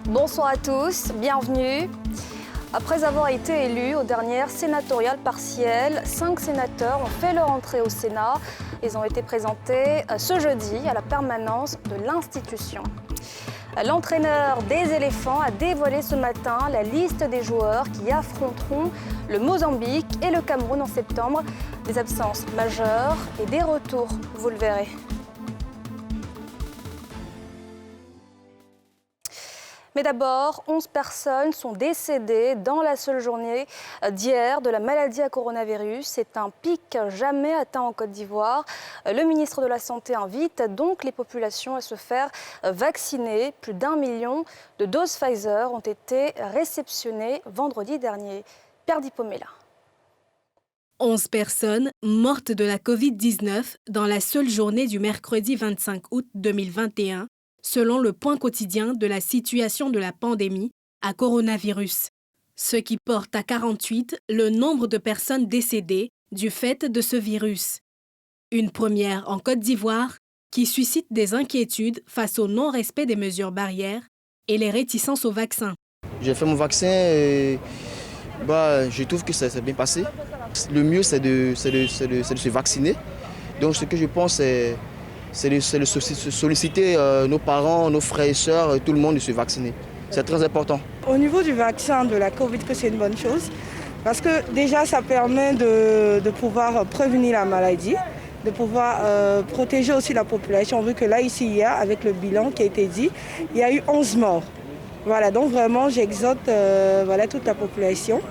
Bonsoir à tous, bienvenue. Après avoir été élus aux dernières sénatoriales partielles, 5 sénateurs ont fait leur entrée au Sénat. Ils ont été présentés ce jeudi à la permanence de l'institution. L'entraîneur des éléphants a dévoilé ce matin la liste des joueurs qui affronteront le Mozambique et le Cameroun en septembre. Des absences majeures et des retours, vous le verrez. Mais d'abord, 11 personnes sont décédées dans la seule journée d'hier de la maladie à coronavirus. C'est un pic jamais atteint en Côte d'Ivoire. Le ministre de la Santé invite donc les populations à se faire vacciner. Plus d'1 million de doses Pfizer ont été réceptionnées vendredi dernier. Pierre Dipomella. 11 personnes mortes de la Covid-19 dans la seule journée du mercredi 25 août 2021. Selon le point quotidien de la situation de la pandémie à coronavirus, ce qui porte à 48 le nombre de personnes décédées du fait de ce virus. Une première en Côte d'Ivoire qui suscite des inquiétudes face au non-respect des mesures barrières et les réticences au vaccin. J'ai fait mon vaccin et je trouve que ça s'est bien passé. Le mieux, c'est de se vacciner. Donc ce que je pense, c'est de solliciter nos parents, nos frères et sœurs, tout le monde de se vacciner. C'est très important. Au niveau du vaccin de la Covid, c'est une bonne chose parce que déjà ça permet de pouvoir prévenir la maladie, de pouvoir protéger aussi la population, vu que là, ici, hier, avec le bilan qui a été dit, il y a eu 11 morts. Voilà, donc vraiment, j'exhorte toute la population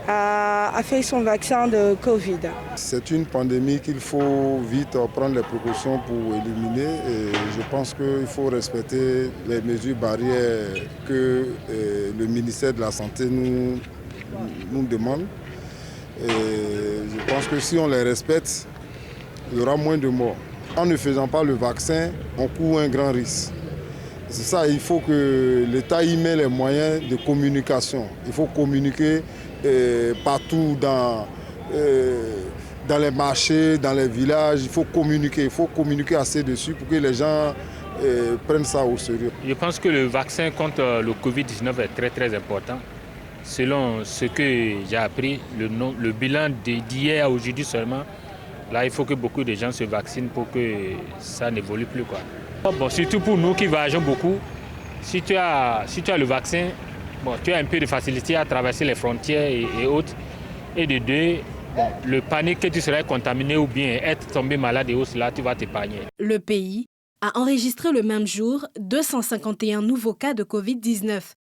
à faire son vaccin de Covid. C'est une pandémie qu'il faut vite prendre les précautions pour éliminer et je pense qu'il faut respecter les mesures barrières que le ministère de la Santé nous demande. Et je pense que si on les respecte, il y aura moins de morts. En ne faisant pas le vaccin, on court un grand risque. C'est ça, il faut que l'État y mette les moyens de communication. Il faut communiquer partout dans les marchés, dans les villages. Il faut communiquer assez dessus pour que les gens prennent ça au sérieux. Je pense que le vaccin contre le Covid-19 est très très important. Selon ce que j'ai appris, le bilan d'hier à aujourd'hui seulement, là il faut que beaucoup de gens se vaccinent pour que ça n'évolue plus, quoi. Bon, surtout pour nous qui voyageons beaucoup, si tu as le vaccin, tu as un peu de facilité à traverser les frontières et autres. Et de deux, le panique que tu serais contaminé ou bien être tombé malade et autres, là tu vas t'épargner. Le pays a enregistré le même jour 251 nouveaux cas de Covid-19.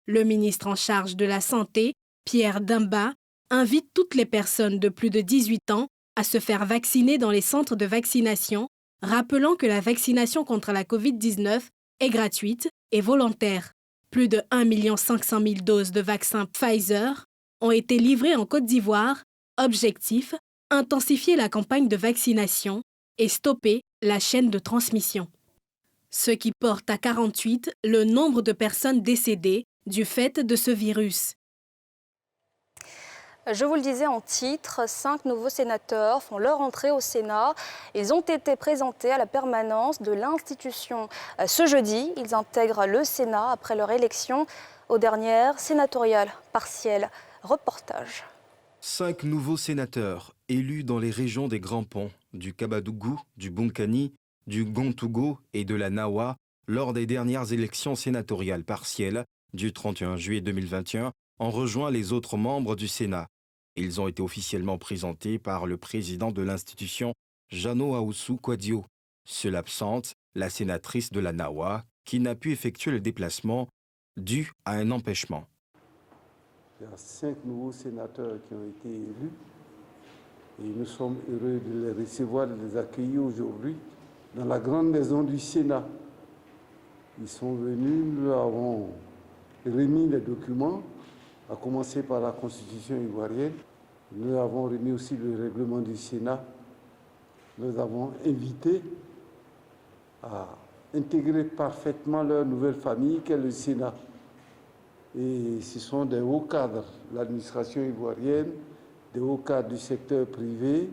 Le ministre en charge de la Santé, Pierre Dimba, invite toutes les personnes de plus de 18 ans à se faire vacciner dans les centres de vaccination, rappelant que la vaccination contre la Covid-19 est gratuite et volontaire. Plus de 1 500 000 doses de vaccins Pfizer ont été livrées en Côte d'Ivoire. Objectif, intensifier la campagne de vaccination et stopper la chaîne de transmission. Ce qui porte à 48 le nombre de personnes décédées du fait de ce virus. Je vous le disais en titre, 5 nouveaux sénateurs font leur entrée au Sénat. Ils ont été présentés à la permanence de l'institution ce jeudi. Ils intègrent le Sénat après leur élection aux dernières sénatoriales partielles. Reportage. 5 nouveaux sénateurs élus dans les régions des Grands Ponts, du Kabadougou, du Bonkani, du Gontougo et de la Nawa lors des dernières élections sénatoriales partielles du 31 juillet 2021 ont rejoint les autres membres du Sénat. Ils ont été officiellement présentés par le président de l'institution, Jano Aoussou Kouadio. Seule absente, la sénatrice de la Nawa, qui n'a pu effectuer le déplacement dû à un empêchement. Il y a 5 nouveaux sénateurs qui ont été élus et nous sommes heureux de les recevoir, de les accueillir aujourd'hui dans la grande maison du Sénat. Ils sont venus, nous avons remis les documents, à commencer par la Constitution ivoirienne. Nous avons remis aussi le règlement du Sénat. Nous avons invité à intégrer parfaitement leur nouvelle famille qu'est le Sénat. Et ce sont des hauts cadres de l'administration ivoirienne, des hauts cadres du secteur privé.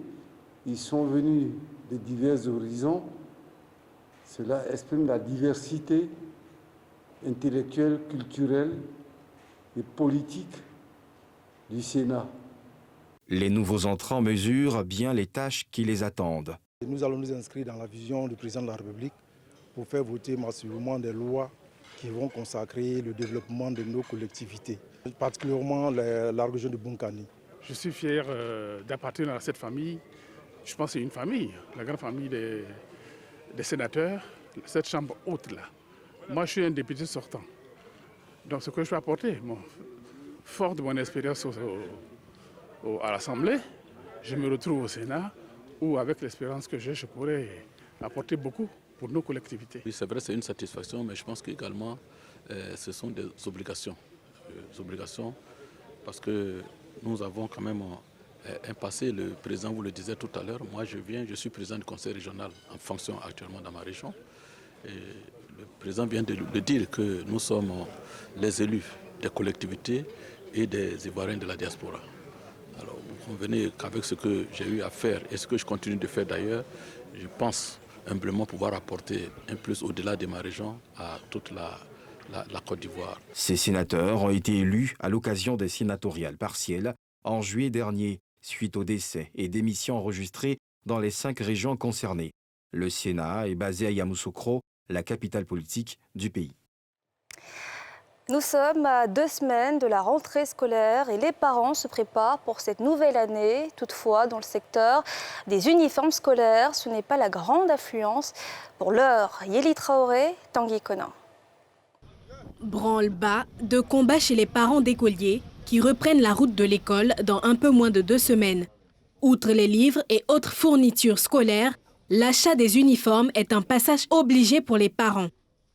Ils sont venus de divers horizons. Cela exprime la diversité intellectuelle, culturelle et politique du Sénat. Les nouveaux entrants mesurent bien les tâches qui les attendent. Nous allons nous inscrire dans la vision du président de la République pour faire voter massivement des lois qui vont consacrer le développement de nos collectivités, particulièrement la région de Bunkani. Je suis fier d'appartenir à cette famille. Je pense que c'est une famille, la grande famille des sénateurs, cette chambre haute-là. Moi, je suis un député sortant. Donc, ce que je peux apporter, fort de mon expérience à l'Assemblée, je me retrouve au Sénat où, avec l'expérience que j'ai, je pourrais apporter beaucoup pour nos collectivités. Oui, c'est vrai, c'est une satisfaction, mais je pense qu'également, ce sont des obligations. Parce que nous avons quand même un passé, le président vous le disait tout à l'heure, moi je suis président du conseil régional en fonction actuellement dans ma région. Et le président vient de dire que nous sommes les élus des collectivités et des Ivoiriens de la diaspora. Alors vous convenez qu'avec ce que j'ai eu à faire et ce que je continue de faire d'ailleurs, je pense humblement pouvoir apporter un plus au-delà de ma région à toute la Côte d'Ivoire. Ces sénateurs ont été élus à l'occasion des sénatoriales partielles en juillet dernier, suite aux décès et démissions enregistrées dans les 5 régions concernées. Le Sénat est basé à Yamoussoukro, la capitale politique du pays. Nous sommes à 2 semaines de la rentrée scolaire et les parents se préparent pour cette nouvelle année. Toutefois, dans le secteur des uniformes scolaires, ce n'est pas la grande affluence. Pour l'heure, Yéli Traoré, Tanguy Conan. Branle-bas de combat chez les parents d'écoliers qui reprennent la route de l'école dans un peu moins de 2 semaines. Outre les livres et autres fournitures scolaires, l'achat des uniformes est un passage obligé pour les parents.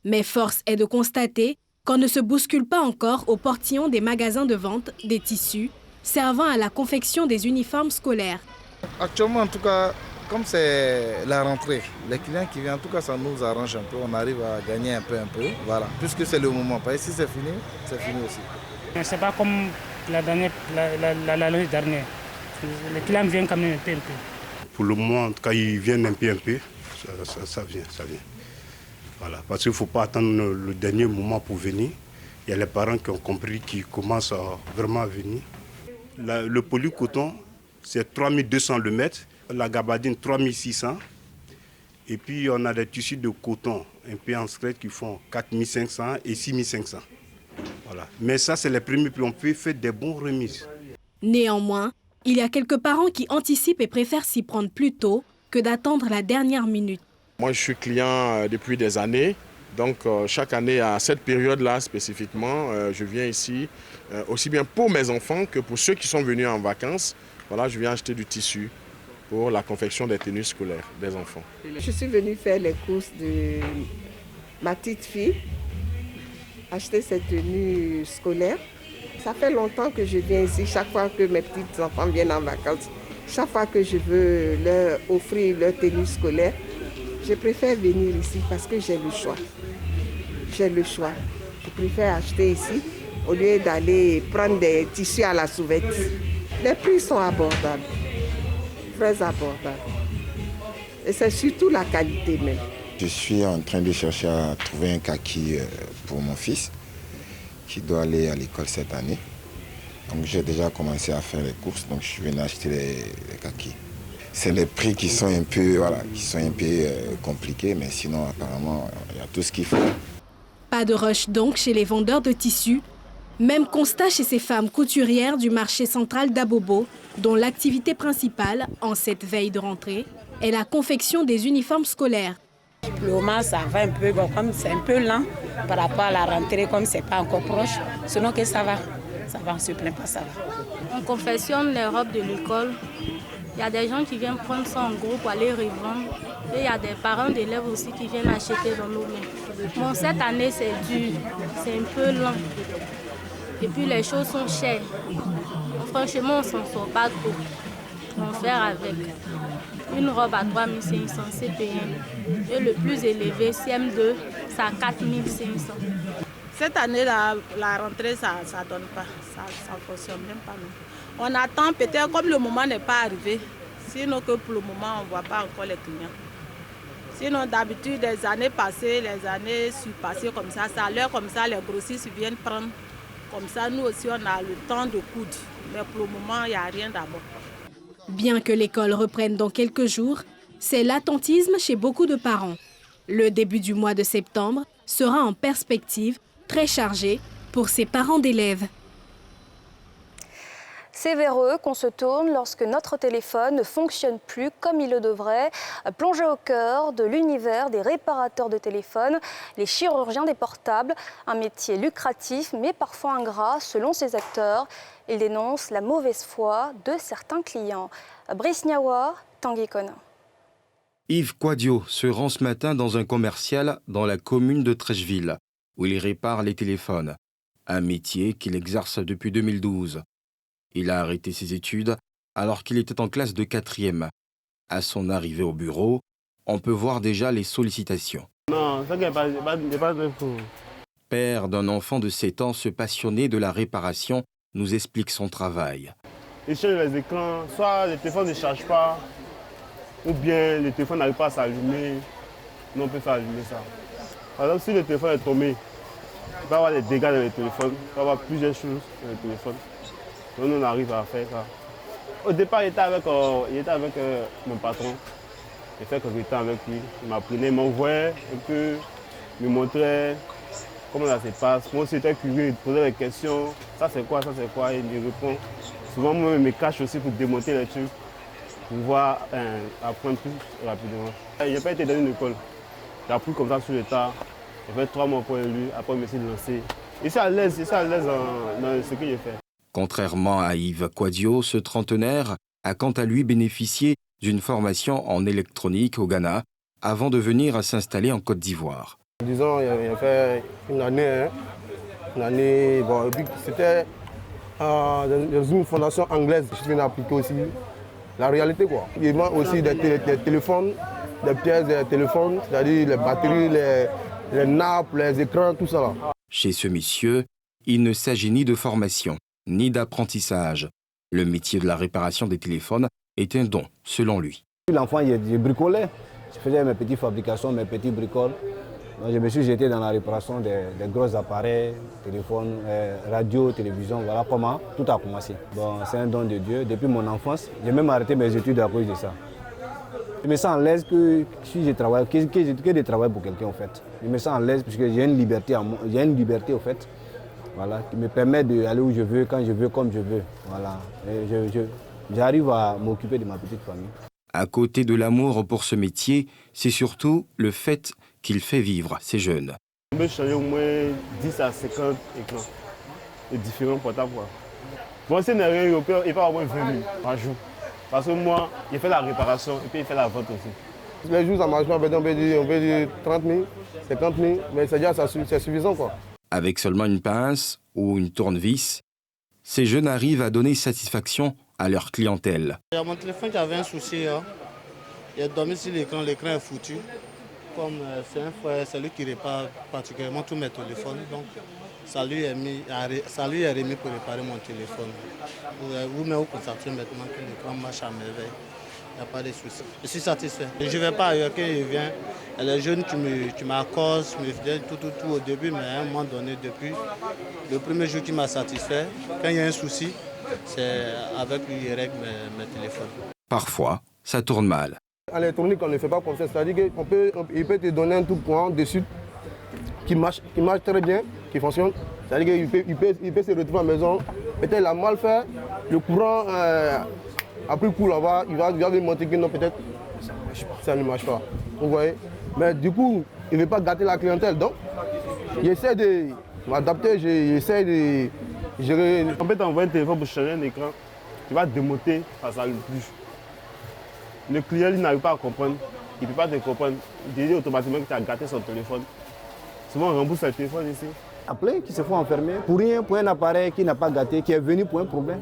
Mais force est de constater qu'on ne se bouscule pas encore au portillon des magasins de vente des tissus servant à la confection des uniformes scolaires. Actuellement, en tout cas, comme c'est la rentrée, les clients qui viennent, en tout cas, ça nous arrange un peu. On arrive à gagner un peu. Voilà, puisque c'est le moment. Parce que si c'est fini aussi. C'est pas comme l'année dernière. Les clients viennent quand même un peu. Pour le moment, en tout cas, ils viennent un peu. Ça vient. Voilà, parce qu'il ne faut pas attendre le dernier moment pour venir. Il y a les parents qui ont compris, qui commencent vraiment à venir. Le polycoton, c'est 3200 le mètre. La gabardine, 3600. Et puis, on a des tissus de coton un peu en secret qui font 4500 et 6500. Voilà. Mais ça, c'est les premiers prix. On peut faire des bons remises. Néanmoins, il y a quelques parents qui anticipent et préfèrent s'y prendre plus tôt que d'attendre la dernière minute. Moi, je suis client depuis des années. Donc, chaque année, à cette période-là spécifiquement, je viens ici, aussi bien pour mes enfants que pour ceux qui sont venus en vacances. Voilà, je viens acheter du tissu pour la confection des tenues scolaires des enfants. Je suis venue faire les courses de ma petite fille, acheter ses tenues scolaires. Ça fait longtemps que je viens ici, chaque fois que mes petits enfants viennent en vacances. Chaque fois que je veux leur offrir leur tenue scolaire, je préfère venir ici parce que j'ai le choix. Je préfère acheter ici au lieu d'aller prendre des tissus à la sauvette. Les prix sont abordables, très abordables. Et c'est surtout la qualité même. Je suis en train de chercher à trouver un kaki pour mon fils qui doit aller à l'école cette année. Donc j'ai déjà commencé à faire les courses, donc je suis venu acheter les kakis. C'est les prix qui sont un peu, compliqués, mais sinon apparemment il y a tout ce qu'il faut. Pas de rush donc chez les vendeurs de tissus. Même constat chez ces femmes couturières du marché central d'Abobo, dont l'activité principale, en cette veille de rentrée, est la confection des uniformes scolaires. Pour le moment, ça va un peu, comme c'est un peu lent par rapport à la rentrée, comme c'est pas encore proche. Sinon que ça va, on ne se plaint pas, ça va. On confectionne les robes de l'école. Il y a des gens qui viennent prendre ça en groupe pour aller revendre. Et il y a des parents d'élèves aussi qui viennent acheter dans nos mains. Bon, cette année, c'est dur, c'est un peu lent. Et puis les choses sont chères. Franchement, on ne s'en sort pas trop. On fait avec. Une robe à 3500, c'est payant. Et le plus élevé, CM2, c'est à 4500. Cette année, la rentrée, ça ne donne pas. Ça ne fonctionne même pas. On attend peut-être comme le moment n'est pas arrivé. Sinon que pour le moment, on ne voit pas encore les clients. Sinon, d'habitude, les années passées, les années surpassées comme ça, à l'heure comme ça, les grossistes viennent prendre. Comme ça, nous aussi, on a le temps de coudre. Mais pour le moment, il n'y a rien d'abord. Bien que l'école reprenne dans quelques jours, c'est l'attentisme chez beaucoup de parents. Le début du mois de septembre sera en perspective très chargé pour ces parents d'élèves. C'est vers eux qu'on se tourne lorsque notre téléphone ne fonctionne plus comme il le devrait. Plongé au cœur de l'univers des réparateurs de téléphones, les chirurgiens des portables, un métier lucratif mais parfois ingrat selon ses acteurs. Ils dénoncent la mauvaise foi de certains clients. Brice Niawa, Tanguy Kona. Yves Quadio se rend ce matin dans un commercial dans la commune de Trècheville, où il répare les téléphones, un métier qu'il exerce depuis 2012. Il a arrêté ses études alors qu'il était en classe de 4e. À son arrivée au bureau, on peut voir déjà les sollicitations. Non, ça n'est pas de fou. Père d'un enfant de 7 ans, ce passionné de la réparation nous explique son travail. Ils changent les écrans, soit le téléphone ne charge pas, ou bien le téléphone n'arrive pas à s'allumer. Nous, on peut faire allumer ça. Par exemple, si le téléphone est tombé, il va y avoir des dégâts dans le téléphone, il va y avoir plusieurs choses dans le téléphone. Donc, nous, on arrive à faire ça. Au départ, il était avec mon patron. J'ai fait quelques temps avec lui. Il m'apprenait, il m'envoyait un peu, il me montrait comment ça se passe. Moi aussi, j'étais curieux, il posait des questions. Ça, c'est quoi, et il me répond. Souvent, moi, je me cache aussi pour démonter les trucs, pour pouvoir apprendre plus rapidement. Il n'a pas été dans une école. J'ai appris comme ça sur le tas. J'ai fait 3 mois pour lui, après, je me suis lancé. Je suis à l'aise dans ce que j'ai fait. Contrairement à Yves Quadio, ce trentenaire a quant à lui bénéficié d'une formation en électronique au Ghana avant de venir s'installer en Côte d'Ivoire. Disons, il a fait une année, bon, et puis c'était dans une fondation anglaise. Je viens d'appliquer aussi la réalité, quoi. Il manque aussi des téléphones, des pièces des téléphones, c'est-à-dire les batteries, les nappes, les écrans, tout ça là. Chez ce monsieur, il ne s'agit ni de formation, ni d'apprentissage. Le métier de la réparation des téléphones est un don, selon lui. L'enfant, il bricolait. Je faisais mes petites fabrications, mes petits bricoles. Donc, je me suis jeté dans la réparation des gros appareils, téléphones, radio, télévision. Voilà comment tout a commencé. Bon, c'est un don de Dieu. Depuis mon enfance, j'ai même arrêté mes études à cause de ça. Je me sens à l'aise que si je travaille, que de travailler pour quelqu'un, en fait. Je me sens à l'aise parce que j'ai une liberté, en fait. Voilà, qui me permet d'aller où je veux, quand je veux, comme je veux. Voilà. J'arrive à m'occuper de ma petite famille. À côté de l'amour pour ce métier, c'est surtout le fait qu'il fait vivre ces jeunes. On peut changer au moins 10 à 50 écrans de différents portables. Moi, si il n'y a rien, il peut avoir au moins 20 000 par jour. Parce que moi, il fait la réparation et puis il fait la vente aussi. Les jours, ça marche pas, on peut dire 30 000, 50 000, mais c'est suffisant, quoi. Avec seulement une pince ou une tournevis, ces jeunes arrivent à donner satisfaction à leur clientèle. Il y a mon téléphone qui avait un souci. Il a dormi sur l'écran est foutu. Comme c'est un frère, c'est lui qui répare particulièrement tous mes téléphones. Donc ça lui est remis pour réparer mon téléphone. Vous-même vous constatez maintenant que l'écran marche à merveille. Il n'y a pas de souci. Je suis satisfait. Je ne vais pas ailleurs quand il vient. Il y a les jeunes qui m'accostent, me faisaient tout au début, mais à un moment donné, depuis le premier jour qui m'a satisfait, quand il y a un souci, c'est avec lui qu'il règle mes téléphones. Parfois, ça tourne mal. En électronique, on ne fait pas comme ça. C'est-à-dire qu'il peut te donner un tout point dessus qui marche très bien, qui fonctionne. C'est-à-dire qu'il peut se retrouver à la maison. Peut-être il a mal fait, le courant a pris coup là-bas, il va lui montrer que non, peut-être ça ne marche pas. Vous voyez? Mais du coup, il ne veut pas gâter la clientèle. Donc, j'essaie de m'adapter, j'essaie de gérer. On peut t'envoyer un téléphone pour changer un écran, tu vas démonter, ça ne s'allume plus. Le client n'arrive pas à comprendre, il ne peut pas te comprendre. Il dit automatiquement que tu as gâté son téléphone. Souvent, on rembourse le téléphone ici. Il y a plein qui se font enfermer pour rien, pour un appareil qui n'a pas gâté, qui est venu pour un problème.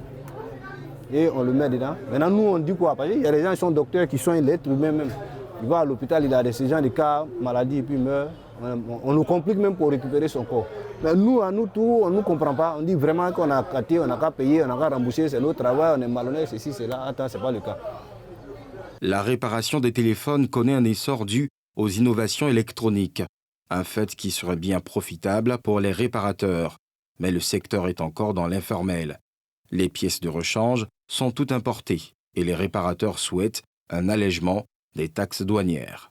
Et on le met dedans. Maintenant, nous, on dit quoi? Parce qu'il y a des gens qui sont docteurs, qui soignent l'être humain même. Il va à l'hôpital, il a ces gens de cas, maladie, et puis il meurt. On nous complique même pour récupérer son corps. Mais nous, à nous tout, on ne nous comprend pas. On dit vraiment qu'on a gâté, on n'a qu'à payer, on n'a qu'à rembourser, c'est notre travail, on est malhonnête, ceci, cela. Attends, ce n'est pas le cas. La réparation des téléphones connaît un essor dû aux innovations électroniques, un fait qui serait bien profitable pour les réparateurs. Mais le secteur est encore dans l'informel. Les pièces de rechange sont toutes importées et les réparateurs souhaitent un allègement des taxes douanières.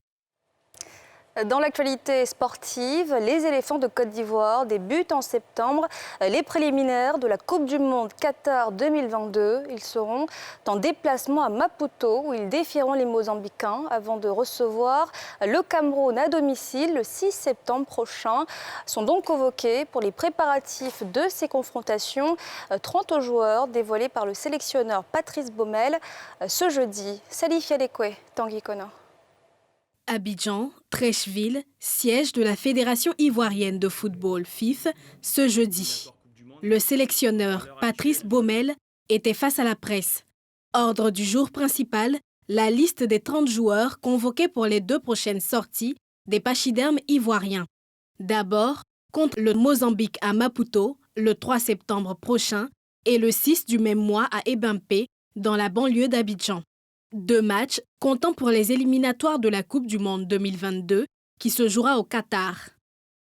Dans l'actualité sportive, les éléphants de Côte d'Ivoire débutent en septembre les préliminaires de la Coupe du Monde Qatar 2022. Ils seront en déplacement à Maputo où ils défieront les Mozambicains avant de recevoir le Cameroun à domicile le 6 septembre prochain. Sont donc convoqués pour les préparatifs de ces confrontations 30 joueurs dévoilés par le sélectionneur Patrice Baumel ce jeudi. Salif Yadekwe, Tanguy Kona. Abidjan, Treichville, siège de la Fédération ivoirienne de football FIF, ce jeudi. Le sélectionneur Patrice Baumel était face à la presse. Ordre du jour principal, la liste des 30 joueurs convoqués pour les 2 prochaines sorties des pachydermes ivoiriens. D'abord, contre le Mozambique à Maputo, le 3 septembre prochain, et le 6 du même mois à Ebimpe, dans la banlieue d'Abidjan. 2 matchs comptant pour les éliminatoires de la Coupe du Monde 2022 qui se jouera au Qatar.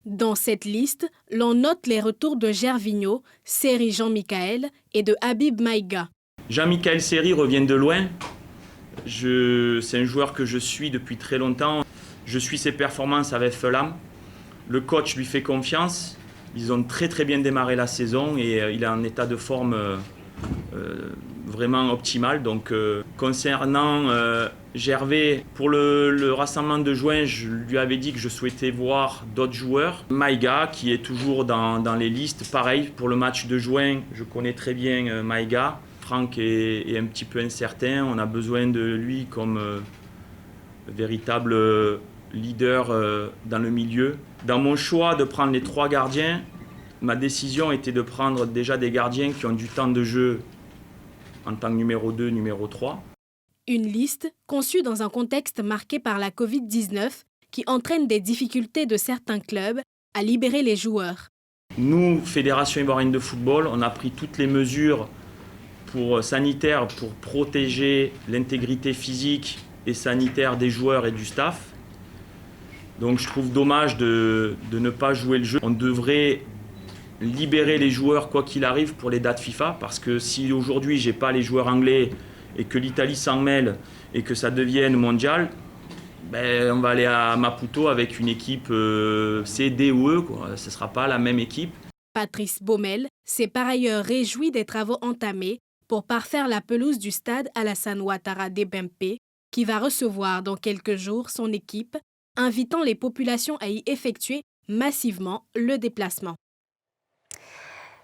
Dans cette liste, l'on note les retours de Gervinho, Seri Jean-Michael et de Habib Maïga. Jean-Michael Seri revient de loin. C'est un joueur que je suis depuis très longtemps. Je suis ses performances avec Fulham. Le coach lui fait confiance. Ils ont très bien démarré la saison et il est en état de forme vraiment optimal. Donc, concernant Gervais, pour le rassemblement de juin, je lui avais dit que je souhaitais voir d'autres joueurs. Maïga, qui est toujours dans les listes, pareil, pour le match de juin, je connais très bien Maïga. Franck est un petit peu incertain, on a besoin de lui comme véritable leader dans le milieu. Dans mon choix de prendre les 3 gardiens, ma décision était de prendre déjà des gardiens qui ont du temps de jeu en tant que numéro 2, numéro 3. Une liste conçue dans un contexte marqué par la Covid-19 qui entraîne des difficultés de certains clubs à libérer les joueurs. Nous, Fédération ivoirienne de football, on a pris toutes les mesures sanitaires pour protéger l'intégrité physique et sanitaire des joueurs et du staff. Donc je trouve dommage de ne pas jouer le jeu. On devrait libérer les joueurs quoi qu'il arrive pour les dates FIFA, parce que si aujourd'hui j'ai pas les joueurs anglais et que l'Italie s'en mêle et que ça devienne mondial, on va aller à Maputo avec une équipe C, D ou E, quoi. Ce ne sera pas la même équipe. Patrice Baumel s'est par ailleurs réjoui des travaux entamés pour parfaire la pelouse du stade Alassane Ouattara d'Ebimpe, qui va recevoir dans quelques jours son équipe, invitant les populations à y effectuer massivement le déplacement.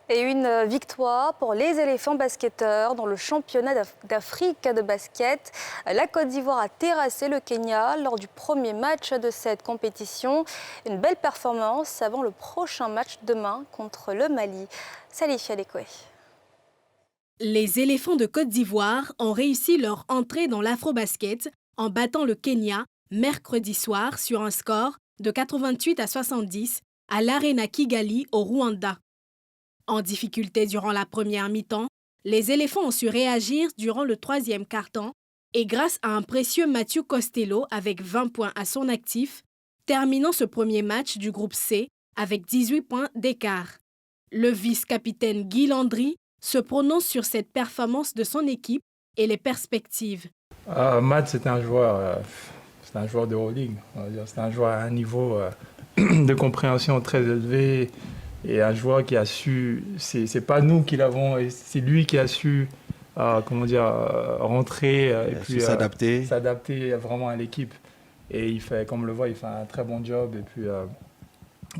Et une victoire pour les éléphants basketteurs dans le championnat d'Afrique de basket. La Côte d'Ivoire a terrassé le Kenya lors du premier match de cette compétition. Une belle performance avant le prochain match demain contre le Mali. Salif Yadekwe. Les éléphants de Côte d'Ivoire ont réussi leur entrée dans l'afro-basket en battant le Kenya mercredi soir sur un score de 88-70 à l'Arena Kigali au Rwanda. En difficulté durant la première mi-temps, les éléphants ont su réagir durant le 3e quart-temps et grâce à un précieux Mathieu Costello avec 20 points à son actif, terminant ce premier match du groupe C avec 18 points d'écart. Le vice-capitaine Guy Landry se prononce sur cette performance de son équipe et les perspectives. Matt, c'est un joueur de Euroleague. C'est un joueur à un niveau de compréhension très élevé. Et un joueur qui a su, c'est pas nous qui l'avons, c'est lui qui a su, rentrer et puis s'adapter vraiment à l'équipe. Et il fait, comme on le voit, il fait un très bon job. Et puis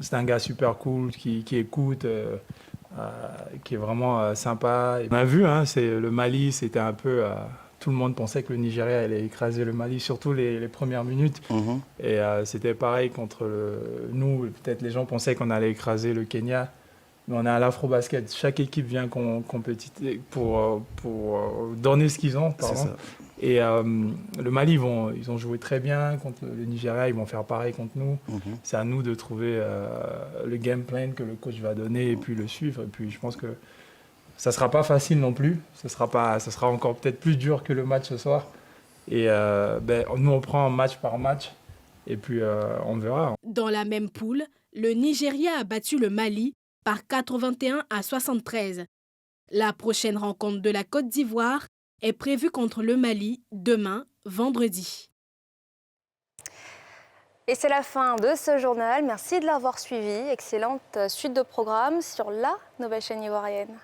c'est un gars super cool qui écoute, qui est vraiment sympa. On a vu, c'est le Mali, c'était un peu. Tout le monde pensait que le Nigeria allait écraser le Mali, surtout les premières minutes. Et c'était pareil contre nous. Peut-être les gens pensaient qu'on allait écraser le Kenya. Mais on est à l'afro-basket. Chaque équipe vient compétir pour donner ce qu'ils ont. Et le Mali, ils ont joué très bien contre le Nigeria. Ils vont faire pareil contre nous. C'est à nous de trouver le game plan que le coach va donner et puis le suivre. Et puis je pense que ça ne sera pas facile non plus. Ça sera encore peut-être plus dur que le match ce soir. Et nous, on prend match par match. Et puis, on verra. Dans la même poule, le Nigeria a battu le Mali par 81-73. La prochaine rencontre de la Côte d'Ivoire est prévue contre le Mali demain, vendredi. Et c'est la fin de ce journal. Merci de l'avoir suivi. Excellente suite de programmes sur la nouvelle chaîne ivoirienne.